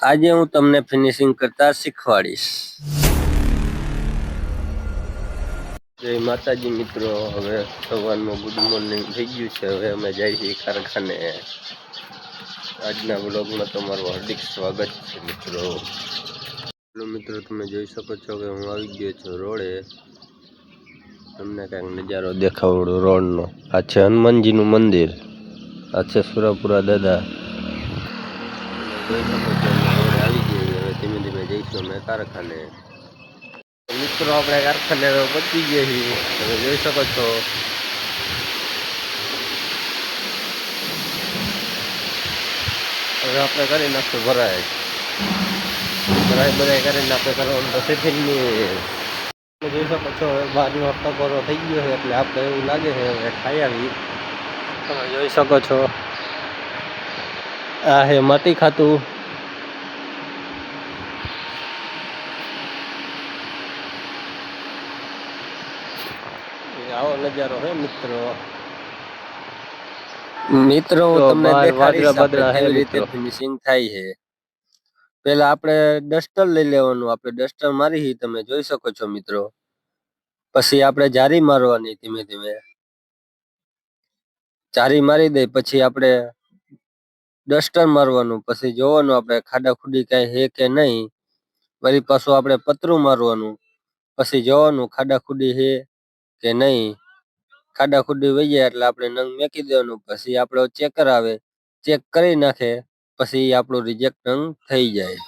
આજે હું તમને ફિનિશિંગ કરતા શીખવાડીશ। જય માતાજી મિત્રો, હવે સવારનું ગુડ મોર્નિંગ થઈ ગયું છે। હવે અમે જઈએ છીએ કારખાને। આજના વ્લોગમાં તમારું હાર્દિક સ્વાગત છે મિત્રો। મિત્રો તમે જોઈ શકો છો કે હું આવી ગયો છું રોડે। તમને કાંઈક નજારો દેખાવડો રોડનો। આ છે હનુમાનજીનું મંદિર, આ છે સુરાપુરા દાદા। જોઈ શકો છો રોડે આવી ગઈ। હવે ધીમે ધીમે જઈશું અમે કારખાને। મિત્રો આપણે કારખાને પહોંચી ગયા છીએ। તમે જોઈ શકો છો હવે આપણે કરી નાખશું ભરાય કરીને આપણે કરવાનું તો ટિફિનની। તમે જોઈ શકો છો હવે બહારનો ટકોરો થઈ ગયો છે, એટલે આપણે એવું લાગે છે હવે ખાઈ આવી। તમે જોઈ શકો છો આ હે માટી ખાતું। આવો નજારો હે મિત્રો। હું તમને દેખાડીશ આપણે કેવી રીતે ફિનિશિંગ થાય છે। પેલા આપણે ડસ્ટર લઈ લેવાનું। આપણે ડસ્ટર મારી તમે જોઈ શકો છો મિત્રો। પછી આપણે જારી મારવાની ધીમે ધીમે। જારી મારી દે પછી આપણે ડસ્ટર મારવાનું। પછી જોવાનું આપણે ખાડા ખુડી કાંઈ હે કે નહીં। વળી પાછું આપણે પતરું મારવાનું। પછી જોવાનું ખાડા ખુડી હે કે નહીં। ખાડા ખુડી વહી જાય એટલે આપણે નંગ મેકી દેવાનું। પછી આપણો ચેકર આવે, ચેક કરી નાખે, પછી આપણું રિજેક્ટ નંગ થઈ જાય।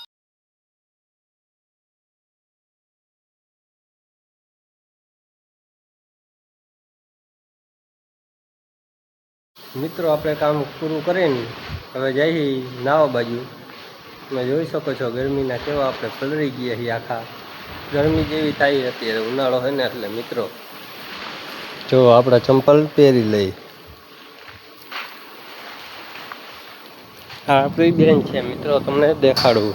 મિત્રો આપણે કામ પૂરું કરીને હવે જઈએ નાવા બાજુ। તમે જોઈ શકો છો ગરમીના કેવા આપણે પલળી ગયા છીએ આખા। ગરમી જેવી થાય અત્યારે, ઉનાળો છે ને એટલે મિત્રો જો આપણા ચંપલ પહેરી લઈ। હા આપણી બેન છે મિત્રો, તમને દેખાડું।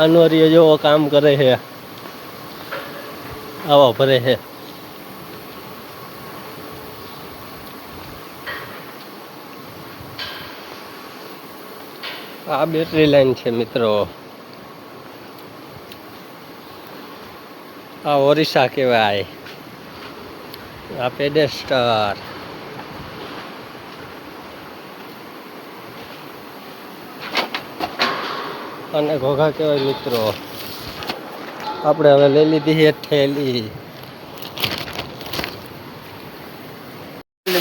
આનવરીઓ જેવો કામ કરે છે, આવા ભરે છે। આ બેટરી લાઈન છે મિત્રો। આ ઓરિસ્સા કહેવાય, આ પેડેસ્ટર। અને ઘોઘા કહેવાય મિત્રો। આપણે હવે લઈ લીધી છે થેલી।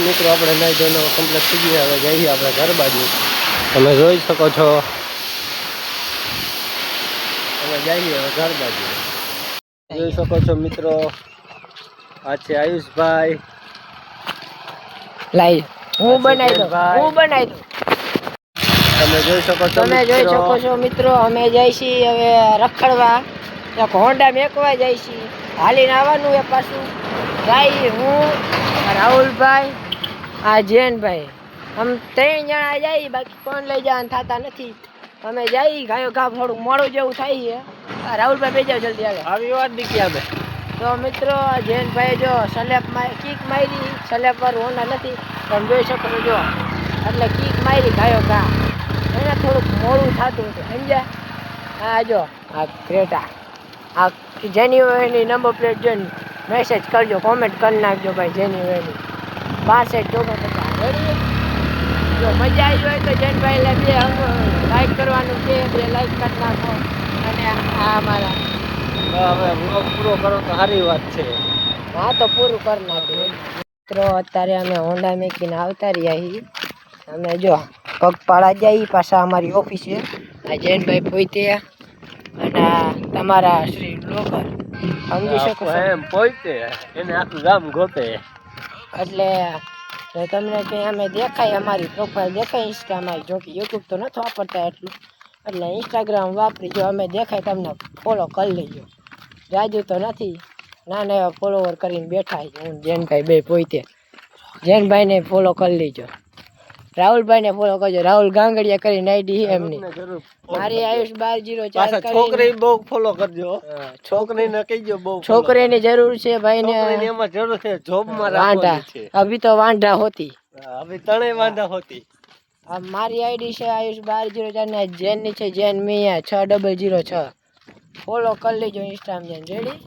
મિત્રો આપણે નાઈ ધોઈને કમ્પ્લીટ થઈ ગયા। હવે જઈએ આપણે ઘર બાજુ। તમે જોઈ શકો છો અમે જઈએ હવે ઘર બાજુ। જોઈ શકો છો મિત્રો આ છે આયુષભાઈ। લાઈ હું બનાવી દઉં। તમે જોઈ શકો છો મિત્રો અમે જઈ છીએ હવે રખડવા। એક હોન્ડા મેકવા જઈ છીએ, હાલીને આવવાનું એ પાછું। ભાઈ હું રાહુલભાઈ આ જૈનભાઈ આમ 3 જણા જઈએ, બાકી કોણ લઈ જવાનું થતા નથી। અમે જઈએ ગાયો ઘા થોડુંક મોડું જેવું થાય છે। રાહુલભાઈ બે જાવ જલ્દી આવે આવી વાત દીધી અમે। તો મિત્રો જૈનભાઈ જો સ્લેપ કીક મારી, સ્લેપ પર હોન્ડા નથી તમે જોઈ શકો છો જો, એટલે કીક મારી ગાયો ઘા, એને થોડુંક મોડું થતું હતું સમજ્યા। હા જો આ ક્રેટા, આ જેન્યુઅરની નંબર પ્લેટ જોઈને મેસેજ કરજો, કોમેન્ટ કરી નાખજો ભાઈ જેન્યુઅરની 6249। જો મજા આવી હોય તો જૈનભાઈ બે લાઈક કરવાનું છે, 2 લાઈક કરી નાખો। અને આ અમારા હવે વ્લોગ પૂરો કરો તો સારી વાત છે। હા તો પૂરું કરી નાખ્યું મિત્રો। અત્યારે અમે હોન્ડા મેકીને આવતા રહ્યા છીએ। અમે જો પગપાળા જઈએ પાછા અમારી ઓફિસે। આ જૈનભાઈ પોઈતે અને તમારા શ્રી બ્લોગર સમજી શકો છો એમ પોઈતે એને આખું ગામ ગોતે। એટલે તમને કંઈ અમે દેખાય, અમારી પ્રોફાઇલ દેખાય ઇન્સ્ટામાં, જો કે યુટ્યુબ તો નથી વાપરતા એટલું, એટલે ઇન્સ્ટાગ્રામ વાપરી જો અમે દેખાય તમને ફોલો કરી લેજો। જાજુ તો નથી, નાના એવા ફોલોવર કરીને બેઠા છે હું જૈનભાઈ બે પોઈતે। જૈનભાઈને ફોલો કરી લેજો, રાહુલભાઈને ફોલો કરજો। રાહુલ ગાંગડિયા કરીને આઈડી છે એમની। મારી આયુષ 1204 છોકરી બહુ ફોલો કરજો। છોકરીને કહીજો બહુ છોકરીની જરૂર છે ભાઈને, એમાં જરૂર છે જોબમાં વાંઢા રાખવાની છે। અભી તો વાંઢા હોતી હવે ત્રણેય વાંધા હોતી. આ મારી આઈડી છે આયુષ 1204 ને જેનની છે જેન મિયા 6006. ફોલો કરી લેજો ઇન્સ્ટામાં જઈને. રેડી?